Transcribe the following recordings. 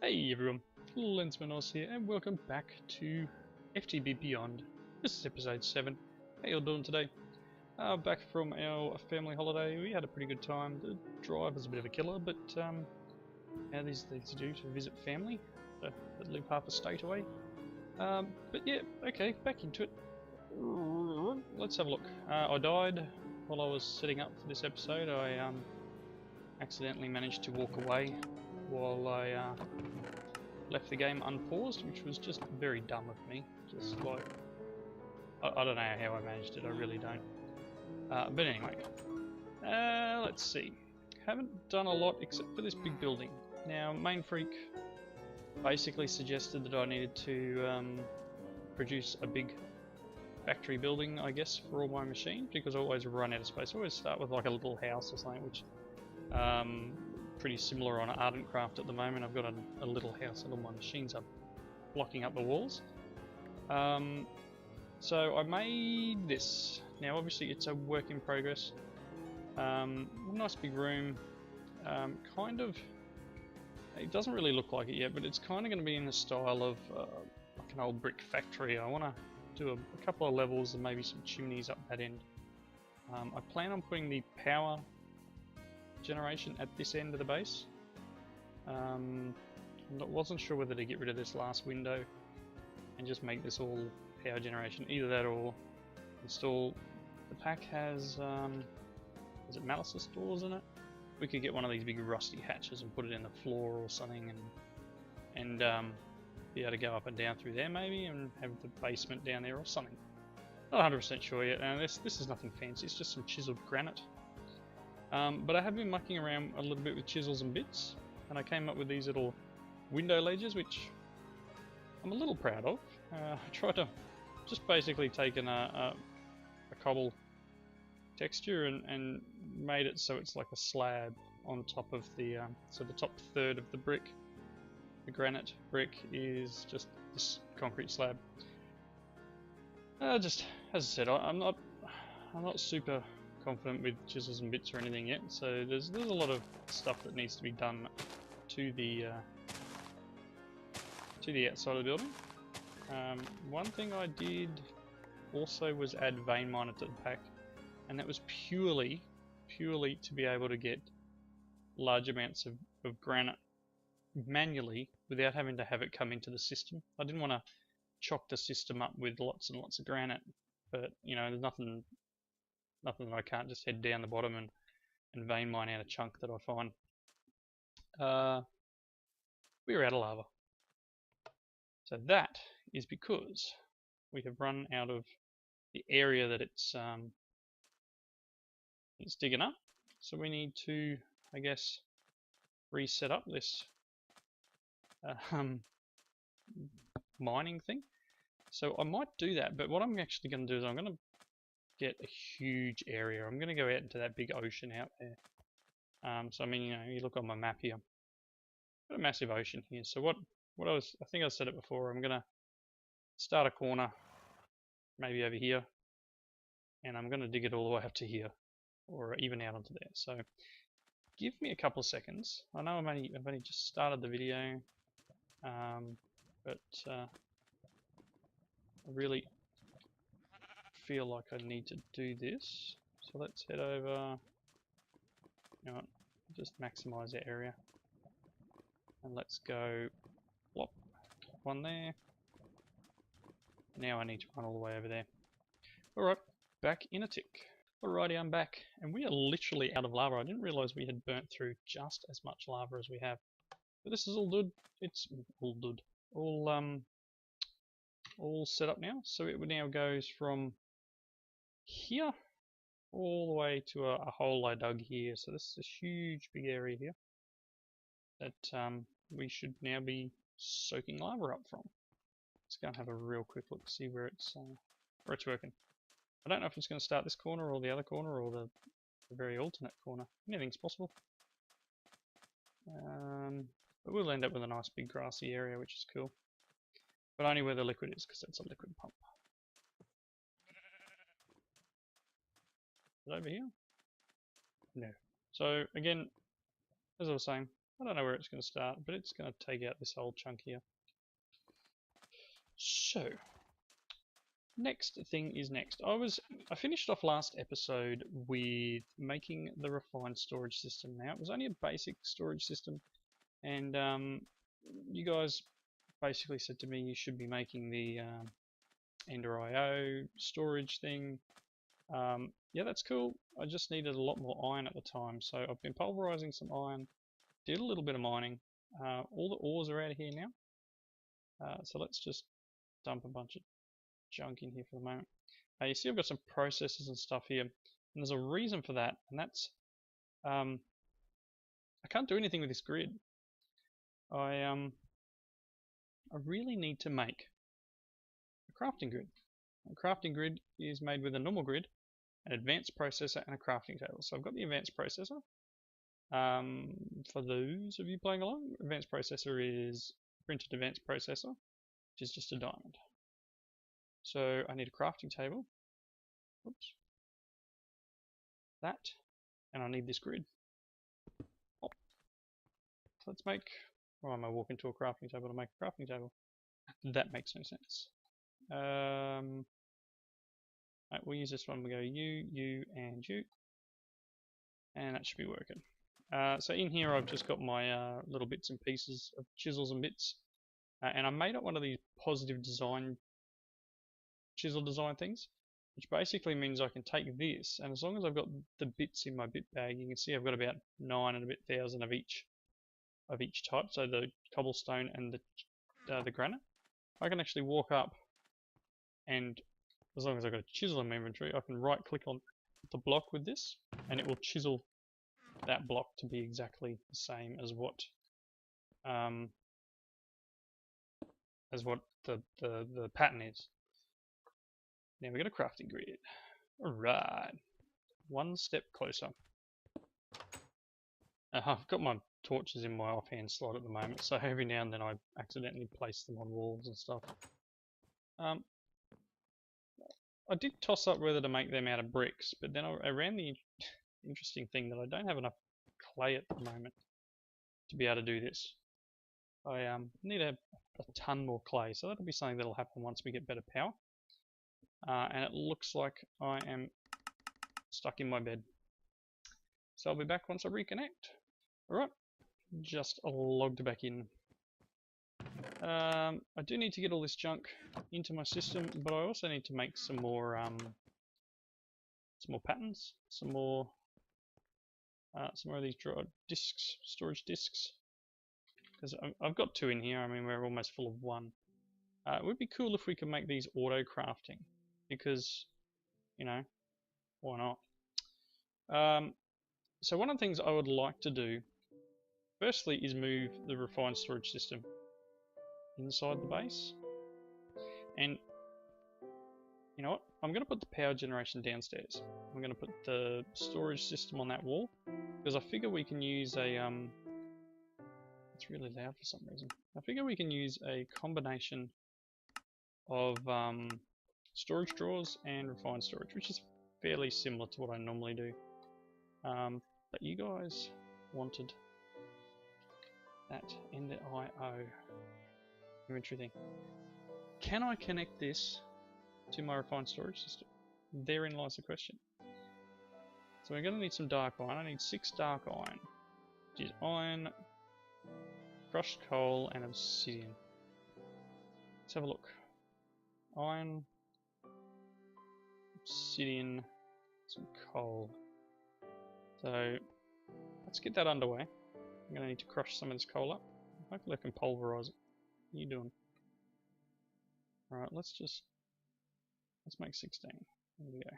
Hey everyone, Lensman Oz here, and welcome back to FTB Beyond. This is episode 7. How you all doing today? Back from our family holiday. We had a pretty good time. The drive was a bit of a killer, but how these things do to visit family that live half a state away. But yeah, okay, back into it. Let's have a look. I died while I was setting up for this episode. I accidentally managed to walk away while I left the game unpaused, which was just very dumb of me. Just like, I don't know how I managed it, I really don't. But anyway, let's see. Haven't done a lot except for this big building. Now, Main Freak basically suggested that I needed to produce a big factory building, I guess, for all my machines, because I always run out of space. I always start with like a little house or something, which pretty similar on Ardent Craft at the moment. I've got a little house and all my machines are blocking up the walls. So I made this. Now obviously it's a work in progress. Nice big room. Kind of, it doesn't really look like it yet, but it's kind of going to be in the style of like an old brick factory. I want to do a couple of levels and maybe some chimneys up that end. I plan on putting the power generation at this end of the base. I wasn't sure whether to get rid of this last window and just make this all power generation. Either that or install. The pack has is it Malice's doors in it? We could get one of these big rusty hatches and put it in the floor or something, and be able to go up and down through there maybe, and have the basement down there or something. Not 100% sure yet. And this is nothing fancy. It's just some chiseled granite. But I have been mucking around a little bit with chisels and bits, and I came up with these little window ledges, which I'm a little proud of. I tried to just basically taken a cobble texture and made it so it's like a slab on top of the so the top third of the brick, the granite brick, is just this concrete slab. Just as I said, I'm not super confident with chisels and bits or anything yet, so there's a lot of stuff that needs to be done to the outside of the building. One thing I did also was add vein miner to the pack, and that was purely to be able to get large amounts of granite manually without having to have it come into the system. I didn't want to chock the system up with lots and lots of granite, but you know, there's nothing that I can't just head down the bottom and vein mine out a chunk that I find. We're out of lava. So that is because we have run out of the area that it's digging up. So we need to, I guess, reset up this mining thing. So I might do that, but what I'm actually going to do is I'm going to get a huge area. I'm going to go out into that big ocean out there. So I mean, you know, you look on my map here, got a massive ocean here. So I think I said it before, I'm going to start a corner maybe over here, and I'm going to dig it all the way up to here, or even out onto there. So give me a couple of seconds. I know I've only just started the video, but I really feel like I need to do this. So let's head over. You know what, just maximize the area, and let's go plop one there. Now I need to run all the way over there. Alright, back in a tick. Alrighty, I'm back, and we are literally out of lava. I didn't realise we had burnt through just as much lava as we have. But this is all good. It's all good. All set up now. So it now goes from here all the way to a hole I dug here. So this is a huge big area here that we should now be soaking lava up from. Let's go and have a real quick look, see where it's working. I don't know if it's going to start this corner or the other corner or the very alternate corner. Anything's possible. But we'll end up with a nice big grassy area, which is cool. But only where the liquid is, because that's a liquid pump. Is it over here? No. So again, as I was saying, I don't know where it's going to start, but it's going to take out this whole chunk here. So, next thing is next. I finished off last episode with making the refined storage system. Now, it was only a basic storage system, and you guys basically said to me you should be making the Ender IO storage thing. Yeah, that's cool. I just needed a lot more iron at the time, so I've been pulverizing some iron, did a little bit of mining. All the ores are out of here now, so let's just dump a bunch of junk in here for the moment. You see I've got some processes and stuff here, and there's a reason for that, and that's I can't do anything with this grid. I really need to make a crafting grid. A crafting grid is made with a normal grid, an advanced processor, and a crafting table. So I've got the advanced processor. For those of you playing along, advanced processor is printed advanced processor, which is just a diamond. So I need a crafting table. Oops. That, and I need this grid. Oh. So let's make. Why am I walking to a crafting table to make a crafting table? That makes no sense. Right, we'll use this one. We go you, and you, and that should be working. So in here I've just got my little bits and pieces of chisels and bits, and I made up one of these positive design chisel design things, which basically means I can take this, and as long as I've got the bits in my bit bag, you can see I've got about 9 and a bit thousand of each type. So the cobblestone and the granite, I can actually walk up, and as long as I've got a chisel in my inventory, I can right click on the block with this, and it will chisel that block to be exactly the same as what the pattern is. Now we got a crafting grid. Alright, one step closer. I've got my torches in my offhand slot at the moment, so every now and then I accidentally place them on walls and stuff. I did toss up whether to make them out of bricks, but then I ran the interesting thing that I don't have enough clay at the moment to be able to do this. I need a ton more clay, so that'll be something that'll happen once we get better power. And it looks like I am stuck in my bed. So I'll be back once I reconnect. Alright, just logged back in. I do need to get all this junk into my system, but I also need to make some more patterns, some more of these discs, storage discs, because I've got 2 in here. I mean, we're almost full of 1. It would be cool if we could make these auto crafting, because, you know, why not? So one of the things I would like to do, firstly, is move the refined storage system inside the base. And you know what? I'm going to put the power generation downstairs. I'm going to put the storage system on that wall, because I figure we can use a it's really loud for some reason. I figure we can use a combination of storage drawers and refined storage, which is fairly similar to what I normally do. But you guys wanted that Ender IO inventory thing. Can I connect this to my refined storage system? Therein lies the question. So we're going to need some dark iron. I need 6 dark iron, which is iron, crushed coal, and obsidian. Let's have a look. Iron, obsidian, some coal. So let's get that underway. I'm going to need to crush some of this coal up. Hopefully I can pulverize it. What are you doing? Alright, let's make 16. There we go.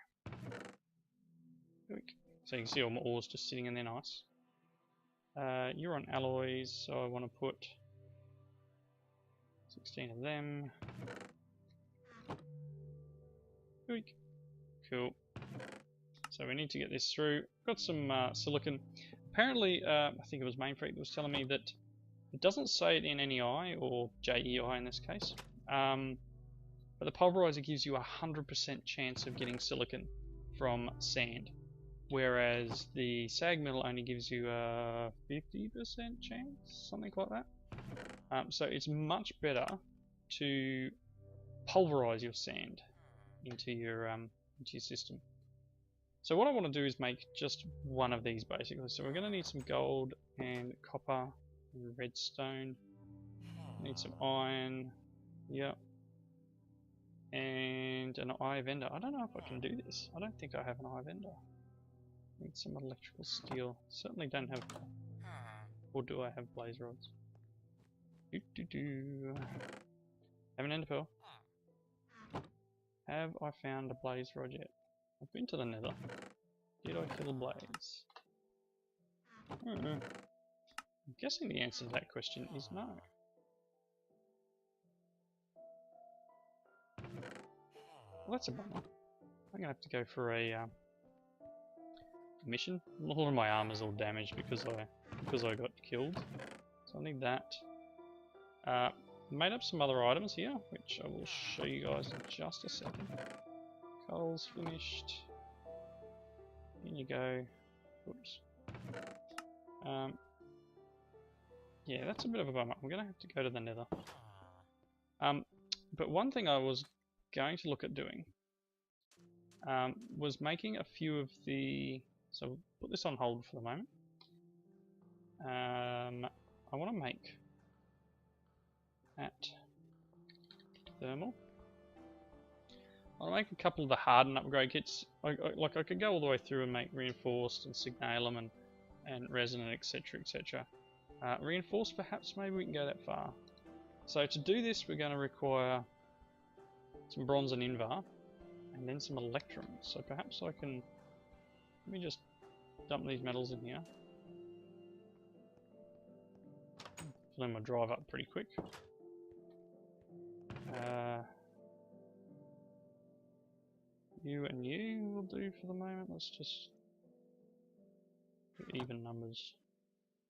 So you can see all my ores just sitting in there nice. You're on alloys, so I want to put 16 of them. Cool. So we need to get this through. Got some silicon. Apparently, I think it was Mainfreak that was telling me that it doesn't say it in NEI, or JEI in this case, but the pulverizer gives you a 100% chance of getting silicon from sand. whereas the sag mill only gives you a 50% chance, something like that. So it's much better to pulverize your sand into your system. So what I want to do is make just one of these basically. So we're going to need some gold and copper and redstone. Need some iron. Yep. And an eye vendor. I don't know if I can do this. I don't think I have an eye vendor. Need some electrical steel. Certainly don't have. Or do I have blaze rods? Have an ender pearl. Have I found a blaze rod yet? I've been to the nether. Did I kill a blaze? I'm guessing the answer to that question is no. Well, that's a bummer. I'm gonna have to go for a mission. All of my armor's all damaged because I got killed. So I need that. Made up some other items here, which I will show you guys in just a second. Coal's finished. In you go. Oops. Yeah, that's a bit of a bummer. I'm gonna have to go to the nether. But one thing I was going to look at doing was making a few of the. So we'll put this on hold for the moment. I want to make that thermal. I'll make a couple of the hardened upgrade kits. I could go all the way through and make reinforced and signalum and resonant, etc, etc. Reinforced, perhaps, maybe we can go that far. So to do this, we're going to require some bronze and invar, and then some electrum. So perhaps I can. Let me just dump these metals in here. Filling my drive up pretty quick. You and you will do for the moment. Let's just do even numbers.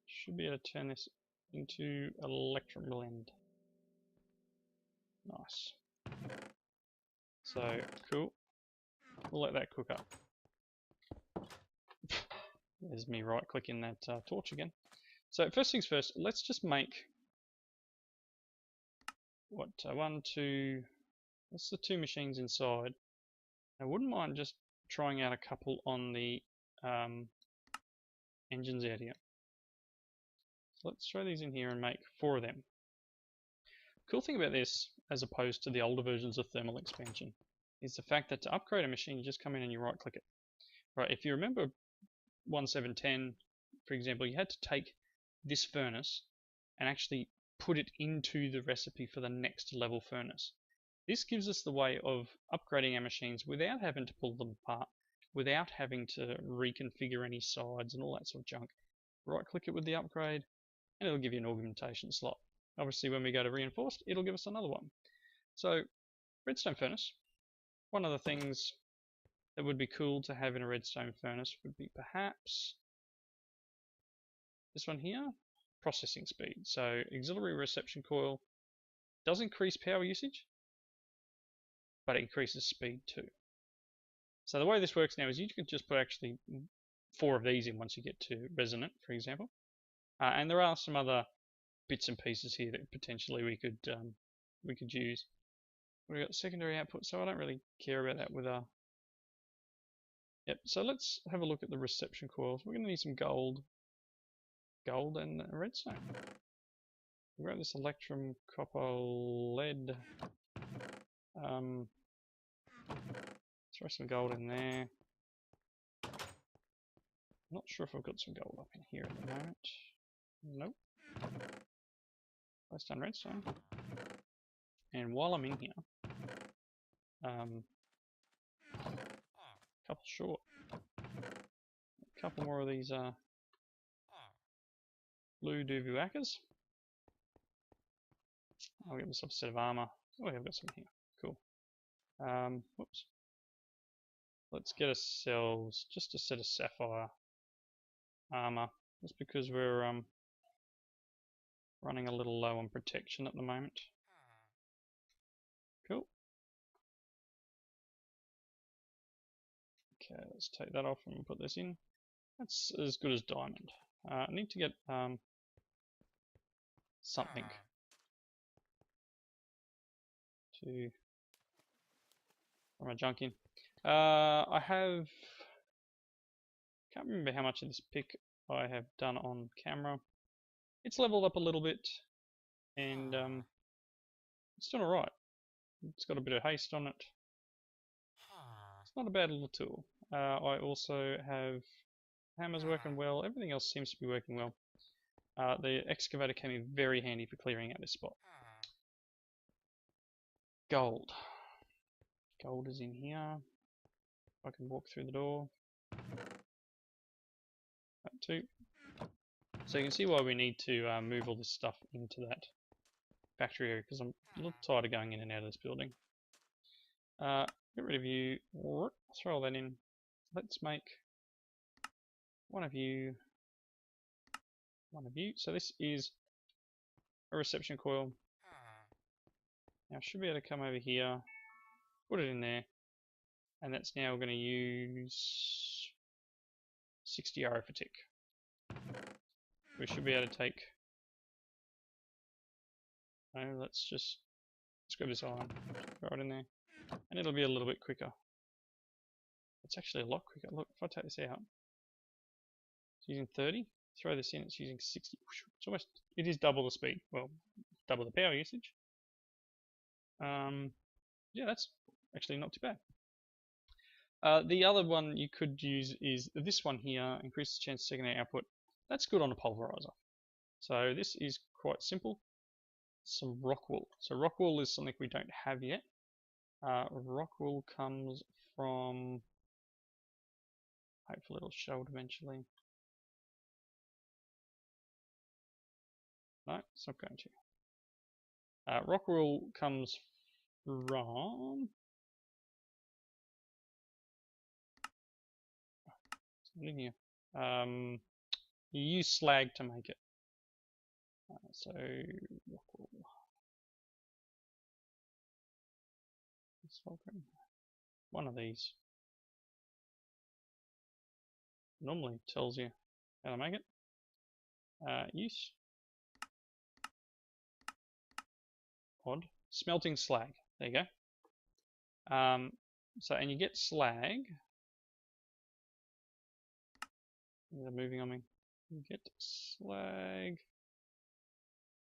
Should be able to turn this into electrum blend. Nice. So cool. We'll let that cook up. There's me right clicking that torch again. So first things first, let's just make what one, two. That's the two machines inside. I wouldn't mind just trying out a couple on the engines out here. So let's throw these in here and make 4 of them. Cool thing about this, as opposed to the older versions of thermal expansion, is the fact that to upgrade a machine, you just come in and you right click it. Right, if you remember 1710, for example, you had to take this furnace and actually put it into the recipe for the next level furnace. This gives us the way of upgrading our machines without having to pull them apart, without having to reconfigure any sides and all that sort of junk. Right click it with the upgrade and it'll give you an augmentation slot. Obviously when we go to reinforced, it'll give us another one. So redstone furnace, one of the things that would be cool to have in a redstone furnace would be perhaps this one here, processing speed. So auxiliary reception coil does increase power usage, but it increases speed too. So the way this works now is you can just put actually 4 of these in once you get to resonant, for example. And there are some other bits and pieces here that potentially we could use. We've got secondary output, so I don't really care about that with our. Yep. So let's have a look at the reception coils. We're going to need some gold and redstone. We've got this electrum, copper, lead. Throw some gold in there. Not sure if I've got some gold up in here at the moment. Nope. Redstone. And while I'm in here, couple short. A couple more of these blue doobie-wackers. I'll get myself a set of armor. Oh, yeah, I've got some here. Cool. Whoops. Let's get ourselves just a set of sapphire armor, just because we're running a little low on protection at the moment. Cool. Okay, let's take that off and put this in. That's as good as diamond. I need to get something to throw my junk in. I have, can't remember how much of this pick I have done on camera. It's leveled up a little bit, and it's doing alright. It's got a bit of haste on it. It's not a bad little tool. I also have hammers working well. Everything else seems to be working well. The excavator came in very handy for clearing out this spot. Gold. Gold is in here. I can walk through the door. That too. So you can see why we need to move all this stuff into that factory area, because I'm a little tired of going in and out of this building. Get rid of you. Throw all that in. Let's make one of you. One of you. So this is a reception coil. Now I should be able to come over here, put it in there, and that's now going to use 60 arrow for tick. We should be able to take. No, let's grab this iron, throw it in there, and it'll be a little bit quicker. It's actually a lot quicker. Look, if I take this out, it's using 30. Throw this in, it's using 60. It's almost, it is double the speed. Well, double the power usage. Yeah, that's actually not too bad. The other one you could use is this one here, increases the chance of secondary output. That's good on a pulverizer. So this is quite simple. Some rock wool. So rock wool is something we don't have yet. Rock wool comes from, hopefully it'll show it eventually. No, it's not going to. Rock wool comes from, it's not in here. You use slag to make it. So rock wool. One of these normally tells you how to make it. Use. Odd. Smelting slag. There you go. So, and you get slag. They're moving on me. You get slag.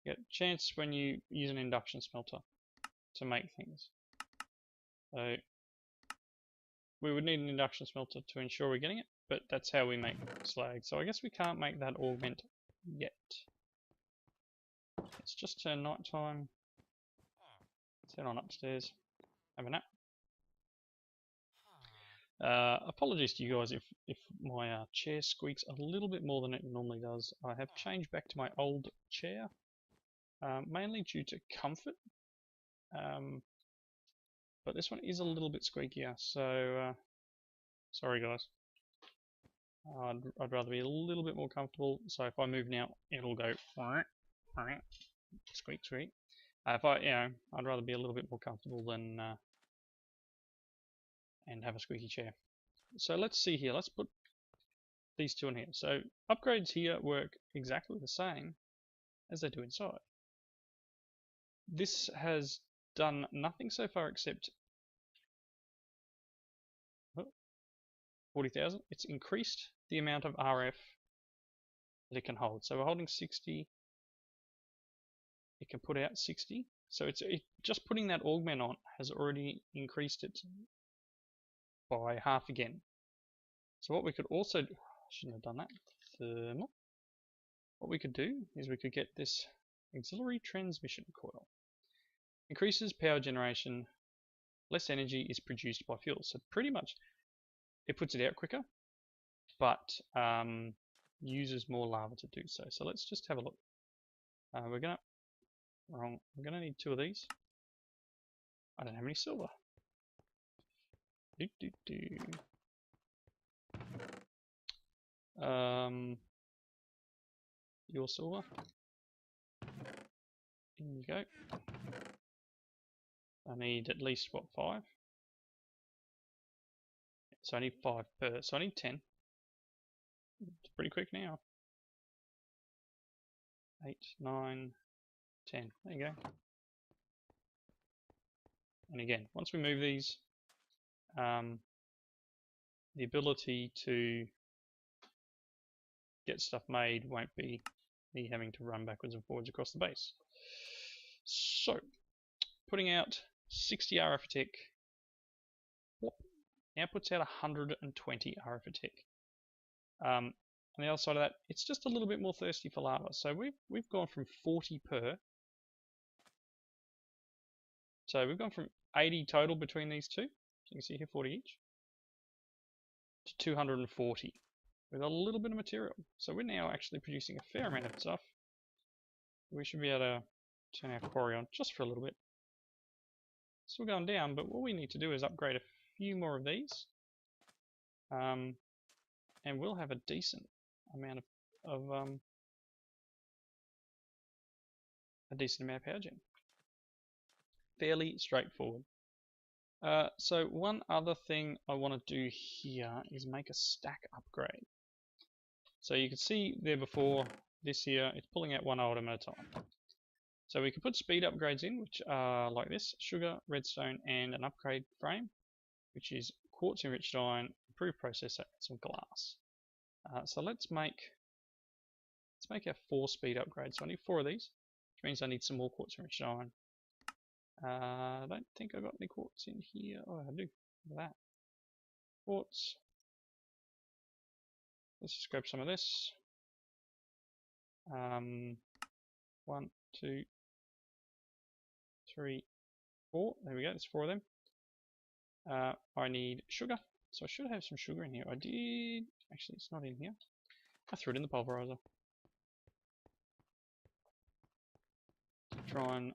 You get a chance when you use an induction smelter to make things. So we would need an induction smelter to ensure we're getting it, but that's how we make slag. So I guess we can't make that augment yet. It's just turn night time. Let's head on upstairs. Have a nap. Apologies to you guys if my chair squeaks a little bit more than it normally does. I have changed back to my old chair, mainly due to comfort. But this one is a little bit squeakier, so sorry guys. I'd rather be a little bit more comfortable, so if I move now, it'll go squeak squeak. If I'd rather be a little bit more comfortable than and have a squeaky chair. So let's see here. Let's put these two in here. So upgrades here work exactly the same as they do inside. This has done nothing so far except 40,000. It's increased the amount of RF that it can hold. So we're holding 60. It can put out 60. So just putting that augment on has already increased it by half again. So what we could also do, I shouldn't have done that. Thermal. What we could do is we could get this auxiliary transmission coil. Increases power generation, less energy is produced by fuel. So pretty much it puts it out quicker, but uses more lava to do so. So let's just have a look. We're gonna need 2 of these. I don't have any silver. Your silver. In you go. I need at least, what, 5? So I need 5 per. So I need 10. It's pretty quick now. 8, 9, 10. There you go. And again, once we move these, the ability to get stuff made won't be me having to run backwards and forwards across the base. So, putting out 60 RF a tick now puts out 120 RF a tick. On the other side of that, it's just a little bit more thirsty for lava. So we've gone from 40 per. So we've gone from 80 total between these two. You can see here 40 each. To 240 with a little bit of material. So we're now actually producing a fair amount of stuff. We should be able to turn our quarry on just for a little bit. Still going down, but what we need to do is upgrade a few more of these. And we'll have a decent amount of power gen. Fairly straightforward. So one other thing I want to do here is make a stack upgrade. So you can see there before this here, it's pulling out one item at a time. So we can put speed upgrades in, which are like this: sugar, redstone, and an upgrade frame, which is quartz enriched iron, improved processor, and some glass. So let's make our 4 speed upgrades. So I need 4 of these, which means I need some more quartz enriched iron. I don't think I got any quartz in here. Oh, I do. Look at that. Quartz. Let's just grab some of this. 1, 2, 3, 4. There we go. There's 4 of them. I need sugar. So I should have some sugar in here. I did. Actually, it's not in here. I threw it in the pulverizer. Try and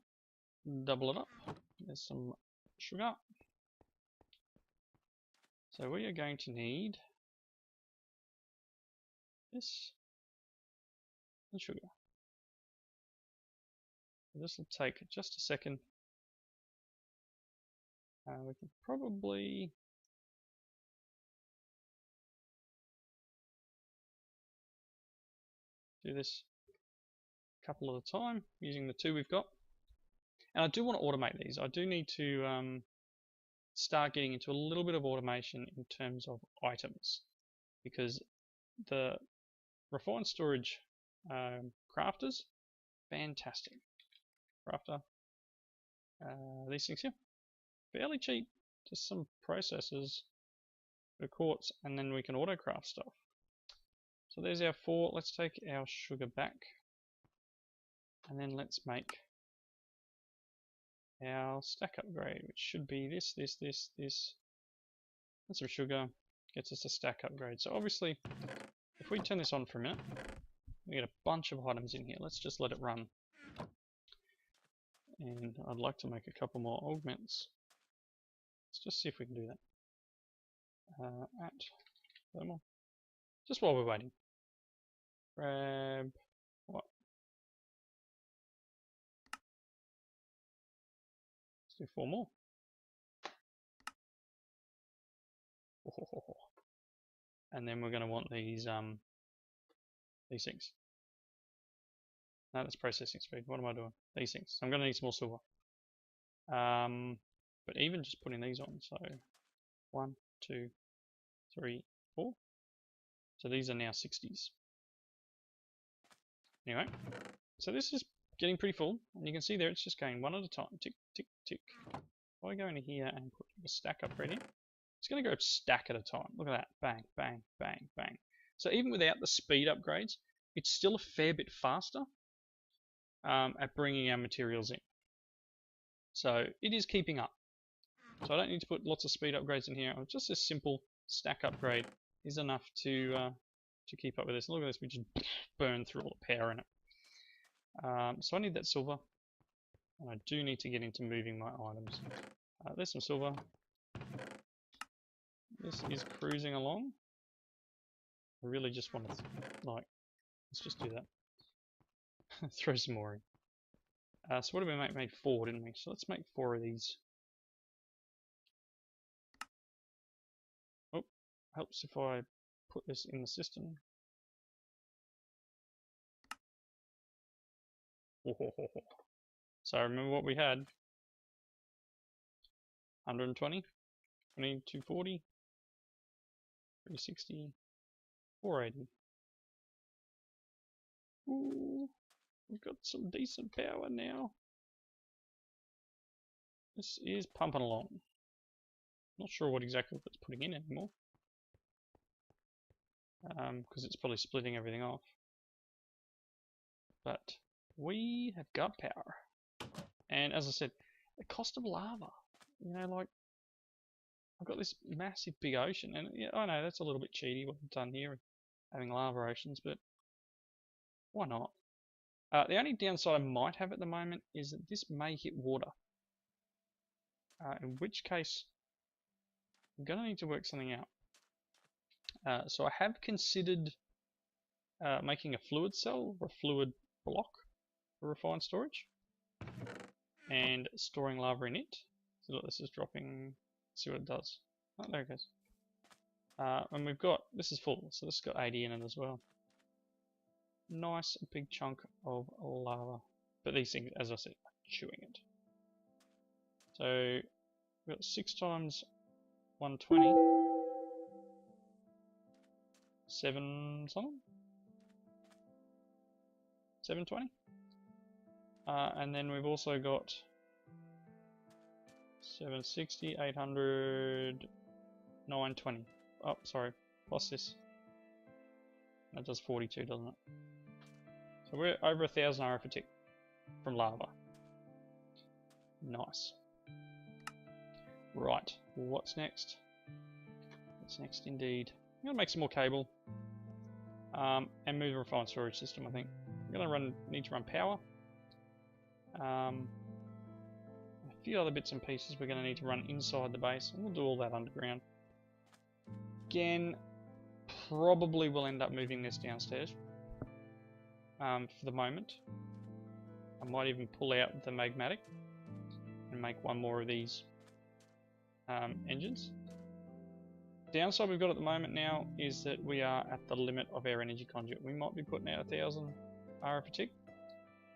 double it up. There's some sugar. So we are going to need this and sugar. This will take just a second. We can probably do this a couple at a time using the 2 we've got. And I do want to automate these. I do need to start getting into a little bit of automation in terms of items, because the refined storage crafters, fantastic. Crafter, these things here, fairly cheap, just some processors for quartz, and then we can auto craft stuff. So there's our 4. Let's take our sugar back, and then let's make our stack upgrade, which should be this, and some sugar gets us a stack upgrade. So obviously, if we turn this on for a minute, we get a bunch of items in here. Let's just let it run. And I'd like to make a couple more augments. Let's just see if we can do that. At thermal. Just while we're waiting. Grab what? Let's do 4 more. And then we're going to want these things. No, that's processing speed. What am I doing? These things. I'm going to need some more silver. But even just putting these on, so 1, 2, 3, 4. So these are now 60s. Anyway, so this is getting pretty full, and you can see there it's just going one at a time. Tick, tick, tick. If I go into here and put the stack upgrade in, it's going to go stack at a time. Look at that. Bang, bang, bang, bang. So even without the speed upgrades, it's still a fair bit faster at bringing our materials in. So it is keeping up. So I don't need to put lots of speed upgrades in here. Just a simple stack upgrade is enough to keep up with this. Look at this, we just burn through all the power in it. So I need that silver, and I do need to get into moving my items. There's some silver. This is cruising along. I really just want to, let's just do that. Throw some more in. So what did we make? Made 4, didn't we? So let's make 4 of these. Oh, helps if I put this in the system. So remember what we had: 120, 240, 360, 480. Ooh, we've got some decent power now. This is pumping along. Not sure what exactly it's putting in anymore, because it's probably splitting everything off. But we have got power. And as I said, the cost of lava. You know, like, I've got this massive big ocean, and yeah, I know that's a little bit cheaty what we've done here, having lava oceans, but why not? The only downside I might have at the moment is that this may hit water. In which case, I'm going to need to work something out. So I have considered making a fluid cell or a fluid block for refined storage and storing lava in it. So look, this is dropping. Let's see what it does. Oh, there it goes. And we've got, this is full, so this has got 80 in it as well. Nice big chunk of lava. But these things, as I said, are chewing it. So we've got 6 times 120. 7 something? 720? And then we've also got 760, 800, 920. Oh, sorry, plus this. That does 42, doesn't it? So we're over 1,000 RF a tick from lava. Nice. Right, what's next? What's next indeed? I'm going to make some more cable and move the refined storage system, I think. I'm going to need to run power. A few other bits and pieces we're going to need to run inside the base, and we'll do all that underground. Again, probably will end up moving this downstairs for the moment. I might even pull out the magmatic and make one more of these engines. Downside we've got at the moment now is that we are at the limit of our energy conduit. We might be putting out 1,000 RF a tick,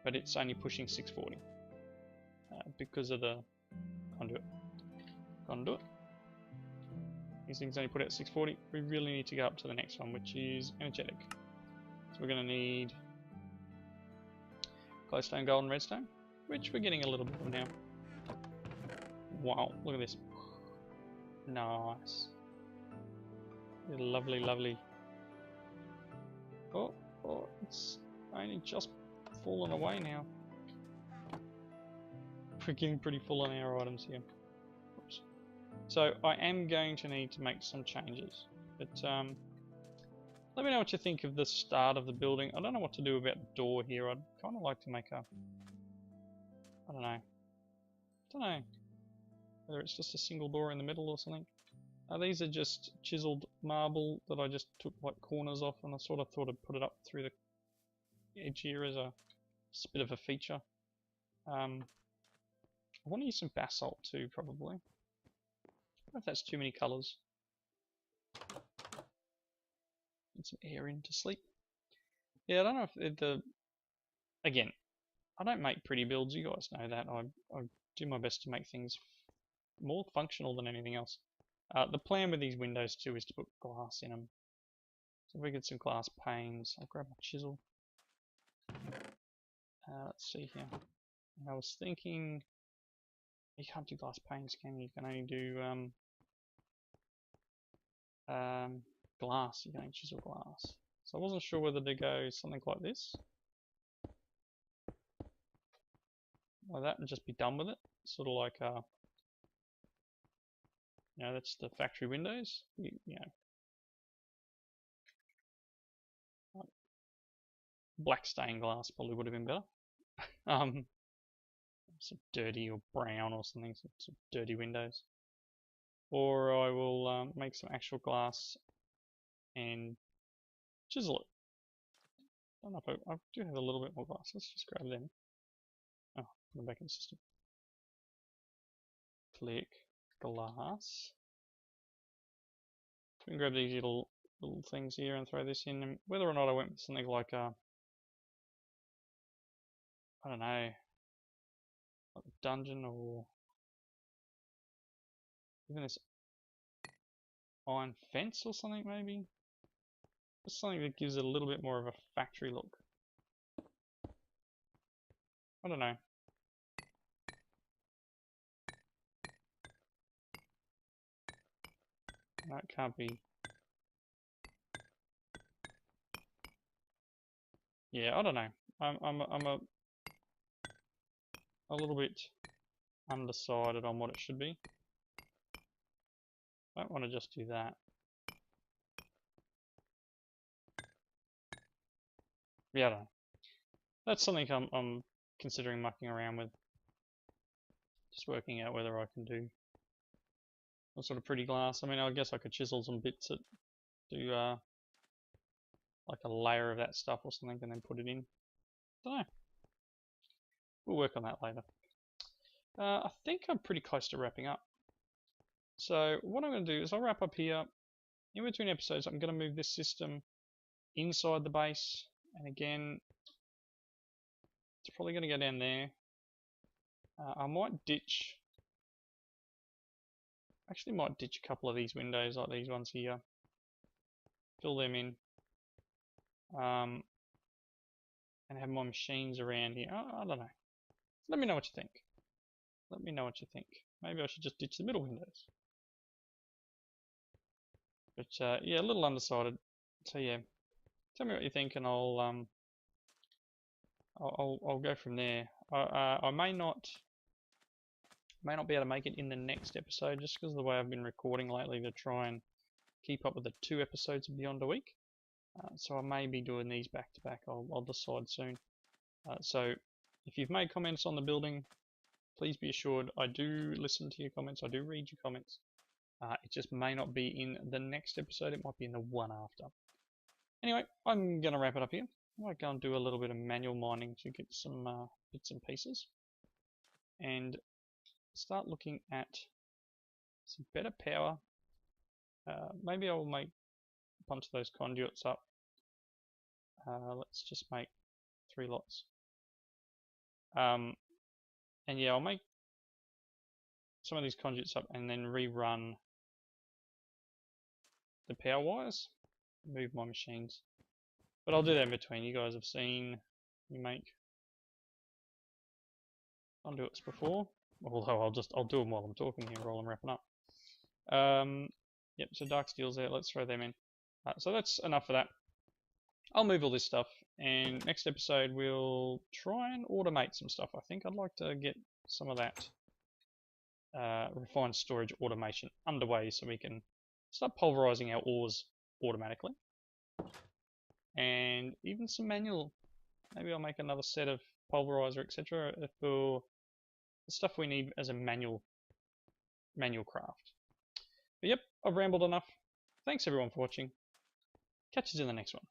but it's only pushing 640 because of the conduit. These things only put out 640. We really need to go up to the next one, which is energetic. So we're going to need glowstone, gold, and redstone, which we're getting a little bit of now. Wow, look at this. Nice. Lovely, lovely. Oh, it's only just fallen away now. We're getting pretty full on our items here. Oops. So I am going to need to make some changes. But let me know what you think of the start of the building. I don't know what to do about the door here. I'd kind of like to make a... I don't know. Whether it's just a single door in the middle or something. These are just chiseled marble that I just took like corners off, and I sort of thought I'd put it up through the edge here as a bit of a feature. I want to use some basalt too, probably. I don't know if that's too many colours. Get some air in to sleep. Yeah, I don't know if again, I don't make pretty builds, you guys know that. I do my best to make things more functional than anything else. The plan with these windows too is to put glass in them. So if we get some glass panes, I'll grab my chisel. Let's see here. And I was thinking, you can't do glass panes, can you? You can only do glass. You can only chisel glass. So I wasn't sure whether to go something like this, like that, and just be done with it. Sort of like you know, that's the factory windows. You know, like black stained glass probably would have been better. Some dirty or brown or something, some dirty windows. Or I will make some actual glass and chisel it. I don't know if I do have a little bit more glass. Let's just grab them. Oh, put them back in the system. Click glass. we can grab these little things here and throw this in. And whether or not I went with something like I don't know, like a dungeon or even this iron fence or something maybe. Just something that gives it a little bit more of a factory look. I don't know. No, it can't be. Yeah, I don't know. I'm a little bit undecided on what it should be. I don't want to just do that. Yeah, I don't know. That's something I'm considering mucking around with. Just working out whether I can do some sort of pretty glass. I mean, I guess I could chisel some bits that do like a layer of that stuff or something and then put it in. Don't know. We'll work on that later. I think I'm pretty close to wrapping up. So what I'm going to do is I'll wrap up here. In between episodes, I'm going to move this system inside the base. And again, it's probably going to go down there. I might ditch... Actually might ditch a couple of these windows like these ones here. Fill them in. And have my machines around here. I don't know. Let me know what you think. Let me know what you think. Maybe I should just ditch the middle windows. But yeah, a little undecided. So yeah, tell me what you think, and I'll go from there. I may not be able to make it in the next episode just because of the way I've been recording lately to try and keep up with the 2 episodes of Beyond a week. So I may be doing these back to back. I'll decide soon. So if you've made comments on the building, please be assured I do listen to your comments. I do read your comments. It just may not be in the next episode. It might be in the one after. Anyway, I'm going to wrap it up here. I might go and do a little bit of manual mining to get some bits and pieces. And start looking at some better power. Maybe I'll make a bunch of those conduits up. Let's just make 3 lots. And yeah, I'll make some of these conduits up and then rerun the power wires, move my machines. But I'll do that in between. You guys have seen me make conduits before. Although I'll do them while I'm talking here while I'm wrapping up. Yep, so dark steel's there, let's throw them in. So that's enough for that. I'll move all this stuff, and next episode we'll try and automate some stuff. I think I'd like to get some of that refined storage automation underway so we can start pulverizing our ores automatically. And even some manual. Maybe I'll make another set of pulverizer, etc. for the stuff we need as a manual craft. But yep, I've rambled enough. Thanks everyone for watching. Catch you in the next one.